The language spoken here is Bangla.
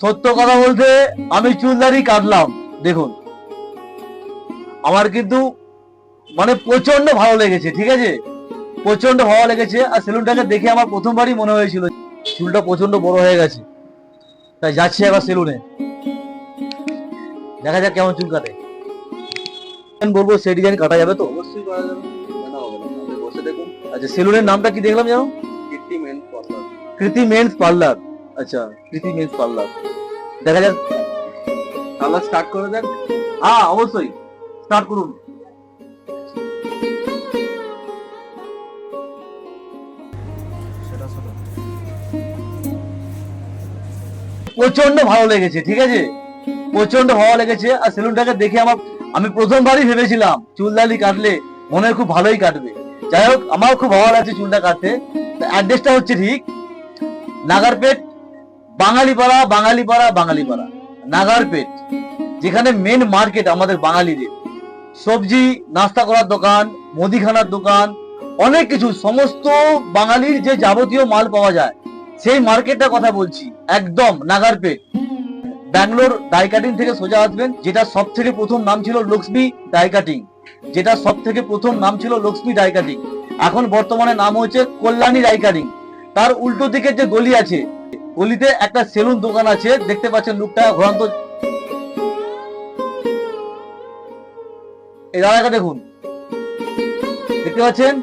সত্য কথা বলতে আমি চুলদারি কাটলাম, দেখুন আমার কিন্তু মানে প্রচন্ড ভালো লেগেছে, ঠিক আছে, প্রচন্ড ভালো লেগেছে। আর সেলুনটাকে দেখে আমার প্রথমবারই মনে হয়েছিল চুলটা প্রচন্ড বড় হয়ে গেছে, তাই যাচ্ছি এবার সেলুনে, দেখা যাক কেমন চুল কাটে। বলবো সেই ডিজাইন কাটা যাবে তো? অবশ্যই করা যাবে, কেন হবে না? আপনি বসে দেখুন। আচ্ছা, সেলুনের নামটা কি দেখলাম জানো? কীর্তি মেন্স পার্লার। কৃতি মেন্স পার্লার। আচ্ছা, কৃতি মেন্স পার্লার, দেখা যাক। তাহলে স্টার্ট করে দেন। হ্যাঁ অবশ্যই, স্টার্ট করুন। প্রচন্ড ভালো লেগেছে, ঠিক আছে, প্রচন্ড ভালো লেগেছে। আর সেলুনটাকে দেখে আমি প্রথমবারই ভেবেছিলাম চুলদারি কাটলে মনে হয় খুব ভালোই কাটবে। যাই হোক, আমার খুব ভালো লাগছে চুলটা কাটতে। অ্যাড্রেসটা হচ্ছে ঠিক নাগারপেট, বাঙালিপাড়া বাঙালিপাড়া বাঙালিপাড়া, নাগারপেট, যেখানে মেন মার্কেট আমাদের বাঙালিদের, সবজি নাস্তা করার দোকান, মুদিখানার দোকান, অনেক কিছু, সমস্ত বাঙালির যে যাবতীয় মাল পাওয়া যায় সেই মার্কেটটার কথা বলছি, একদম নাগারপেট। ব্যাঙ্গালোর ডাই কাটিং থেকে সোজা আসবেন, যেটা সব থেকে প্রথম নাম ছিল লক্ষ্মী ডাই কাটিং, যেটা সব থেকে প্রথম নাম ছিল লক্ষ্মী ডাই কাটিং, এখন বর্তমানে নাম হচ্ছে কল্যাণী ডাই কাটিং। তার উল্টো দিকে যে গলি আছে, গলিতে একটা সেলুন দোকান আছে, দেখতে পাচ্ছেন লুকটা ঘোরান্ত। এই দাদাকে দেখুন, দেখতে পাচ্ছেন